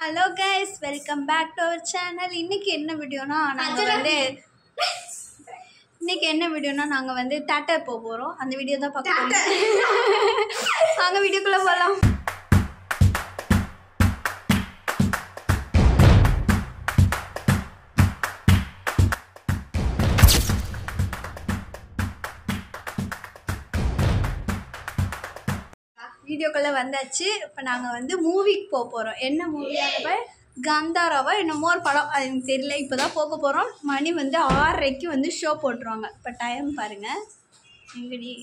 Hello guys, welcome back to our channel. இன்னைக்கு என்ன வீடியோனா நாங்க வந்து தியேட்டர் போறோம். அந்த வீடியோ தான் பார்க்க போறோம். வாங்க வீடியோக்குள்ள போலாம். வீடியோக்குள்ள வந்தாச்சு. இப்போ நாங்கள் வந்து மூவிக்கு போகிறோம். என்ன மூவியாக காந்தாராவா என்னமோ ஒரு படம், அது எனக்கு தெரியல. இப்போ தான் போக போகிறோம். மணி வந்து 6:30க்கு வந்து ஷோ போட்டுருவாங்க. இப்போ டைம் பாருங்கள், எங்கடி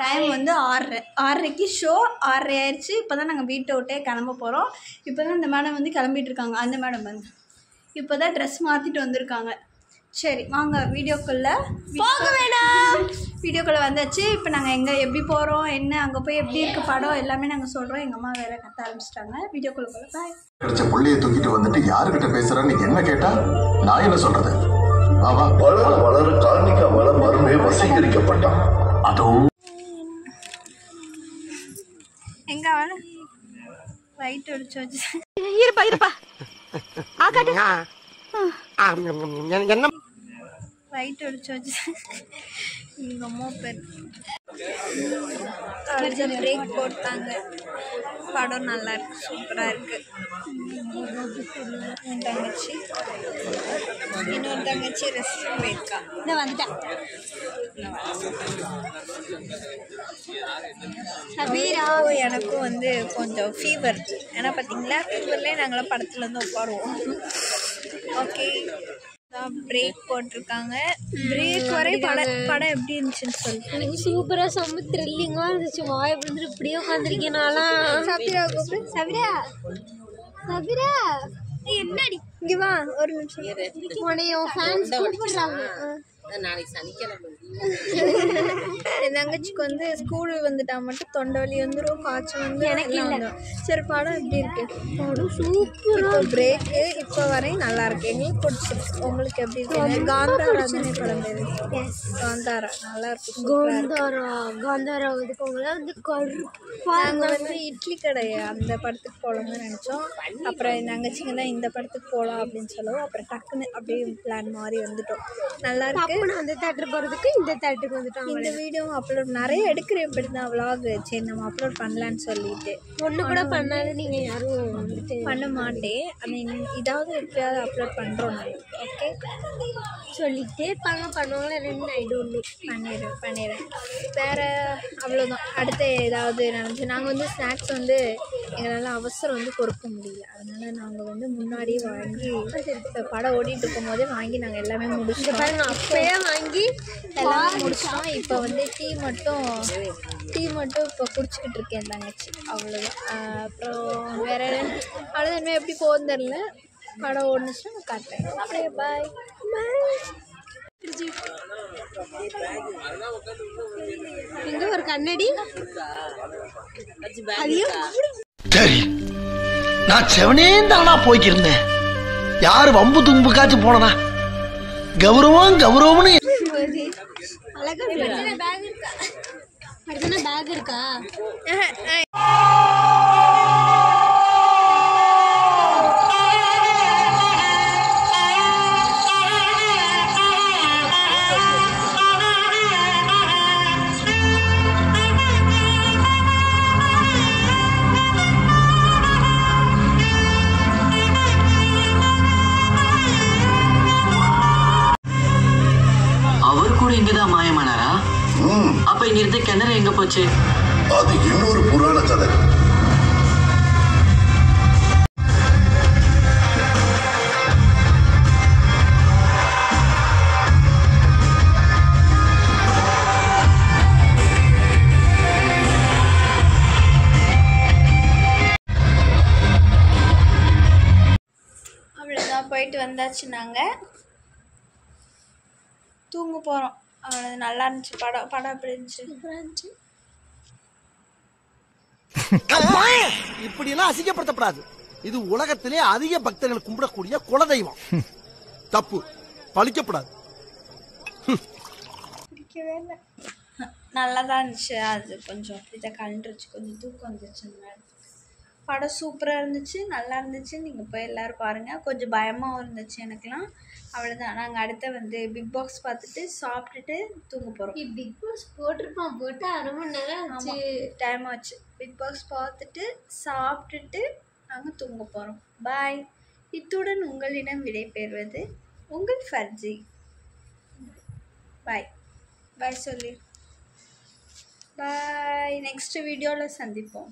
டைம் வந்து 6:30க்கு ஷோ. 6:30 ஆயிடுச்சு. இப்போ தான் நாங்கள் வீட்டை விட்டே கிளம்ப போகிறோம். இப்போ தான் இந்த மேடம் வந்து கிளம்பிட்டு இருக்காங்க. அந்த மேடம் வந்து இப்போ தான் ட்ரெஸ் மாற்றிட்டு வந்திருக்காங்க. சரி வாங்க வீடியோக்குள்ளே போக வேணாம். வீடியோக்குள்ளே வந்தாச்சு. இப்போ நாங்கள் எங்கே எப்படி போகிறோம், என்ன அங்கே போய் எப்படி இருக்குது படம் எல்லாமே நாங்கள் சொல்கிறோம். எங்கள் அம்மா வேறு கத்த ஆரம்பிச்சிட்டாங்க. வீடியோக்குள்ளே போல பாய். கிடைச்ச புள்ளையை தூக்கிட்டு வந்துட்டு யாருக்கிட்ட பேசுறான்னு என்ன கேட்டா நான் என்ன சொல்றது? வளர வளர கார்னிகா மலம் மருமே வசீகரிக்கப்பட்டான். அதுவும் எங்க அவன லைட் அடிச்சு வச்சு இருப்பா என்ன லைட் அடிச்சு வச்சு எங்கள் அம்மா பேர் பிரேக் போட்டாங்க. படம் நல்லா இருக்கு, சூப்பராக இருக்கு. என் தங்கச்சி இன்னொரு தங்கச்சி ரெஸ்ட் போயிருக்கா. இந்த வந்துட்டேன். எனக்கும் வந்து கொஞ்சம் ஃபீவர். ஏன்னா பார்த்தீங்களா, ஃபீவர்லேயே நாங்களாம் படத்துலேருந்து உட்காருவோம். ஓகே, பிரேக் போட்டிருக்காங்க. பிரேக் வரை படம் எப்படி இருந்துச்சுன்னு சொல்லிட்டு சூப்பரா செம்ம த்ரில்லிங்கா இருந்துச்சு. வாய் விழுந்துட்டு இப்படியே உட்காந்துருக்கேனாலாம். சபிரா கூப்பிடு. சபிரா என்னடி இங்க வா ஒரு நிமிஷம். உன்னைய ஃபேன்ஸ் கூப்பிடுறாங்க. நாளைக்கு சனிக்கிழமை என் தங்கச்சிக்கு வந்து ஸ்கூல் வந்துட்டா மட்டும் தொண்டை வலி வந்துடும், காய்ச்சல் வந்து எனக்கு இல்லை. சரி படம் எப்படி இருக்கு? படம் சூப்பர். இப்போ பிரேக்கு இப்போ வரையும் நல்லா இருக்கு, எங்களுக்கு பிடிச்சிருக்கு. உங்களுக்கு எப்படி இருக்கு? காந்தாரா தானே படம் பேரு? காந்தாரா நல்லா இருக்கு. காந்தாரா வந்து நாங்கள் வந்து இட்லி கடை அந்த படத்துக்கு போகலாம்னு நினச்சோம். அப்புறம் என் தங்கச்சிங்க தான் இந்த படத்துக்கு போகலாம் அப்படின்னு சொல்லவும் அப்புறம் டக்குன்னு அப்படியே பிளான் மாதிரி வந்துட்டோம். நல்லா இருக்கு. அந்த தேட்டர் போகிறதுக்கு இந்த தேட்டருக்கு வந்துட்டோம். இந்த வீடியோ அப்லோட் நிறைய எடுக்கிறேன். இப்படி தான் விலாக் சரி நம்ம அப்லோட் பண்ணலான்னு சொல்லிட்டு ஒன்று கூட பண்ணாது. நீங்கள் யாரும் வந்துட்டு பண்ண மாட்டேன். அந்த இதாவது எப்படியாவது அப்லோட் பண்ணுறோம் நாங்கள். ஓகே சொல்லிகிட்டே இருப்பாங்க, பண்ணுவாங்களா ரெண்டு ஐடோன்னு பண்ணிடுறேன். வேறு அவ்வளோதான். அடுத்து ஏதாவது நடந்துச்சு. நாங்கள் வந்து ஸ்நாக்ஸ் வந்து எங்களால் அவசரம் வந்து கொடுக்க முடியல. அதனால் நாங்கள் வந்து முன்னாடியே வாங்கி படம் ஓடிட்டு இருக்கும் போதே வாங்கி நாங்கள் எல்லாமே முடிச்சிட்டோம். அப்பயே வாங்கி எல்லாம் முடிச்சிட்டோம். இப்போ வந்து டீ மட்டும் இப்போ குடிச்சிக்கிட்டு இருக்கேன் தங்கச்சி. அவ்வளோதான். அப்புறம் வேற அவ்வளோதான். எப்படி போகுதுன்னு தெரியல. படம் ஓடுனுச்சுன்னா நான் காட்டுறேன். அப்படியே பாய். இங்க ஒரு கண்ணாடி. சரி, நான் செவனேந்தானா போய்க்கிருந்தேன். யாரு வம்பு தும்புக்காச்சும் போனனா? கௌரவம்னு அழகா பேக் இருக்கா? இங்கதான் மாயமானாரா? அப்ப இங்க இருந்த கிணறு எங்க போச்சு? அது இன்னொரு புராண கதை. அவ்வளோதான், போயிட்டு வந்தாச்சு. நாங்கள் தூங்க போகிறோம். அவ்வளோ நல்லா இருந்துச்சு. படம் எப்படி இருந்துச்சு? இப்படி எல்லாம் அசிங்கப்படுத்தப்படாது. இது உலகத்திலே அதிக பக்தர்கள் கும்பிடக்கூடிய குலதெய்வம். தப்பு பழிக்கப்படாது. பிடிக்கவே இல்லை. நல்லா தான் இருந்துச்சு. அது கொஞ்சம் அப்படிதான் கலண்டுருச்சு. கொஞ்சம் தூக்கம் வந்துச்சு. படம் சூப்பராக இருந்துச்சு, நல்லா இருந்துச்சு. நீங்கள் போய் எல்லோரும் பாருங்கள். கொஞ்சம் பயமாகவும் இருந்துச்சு எனக்குலாம். அவ்வளோதான். நாங்கள் அடுத்த வந்து பிக் பாஸ் பார்த்துட்டு சாப்பிட்டுட்டு தூங்க போகிறோம். பிக் பாஸ் போட்டிருப்பான், போட்டு 1/2 மணி நேரம் ஆச்சு. டைம் ஆச்சு. பிக் பாஸ் பார்த்துட்டு சாப்பிட்டுட்டு நாங்கள் தூங்க போகிறோம். பாய். இத்துடன் உங்களிடம் விடைபெறுவது உங்கள் ஃபர்ஜி. பாய் பாய் சொல்லி பாய். நெக்ஸ்ட் வீடியோவில் சந்திப்போம்.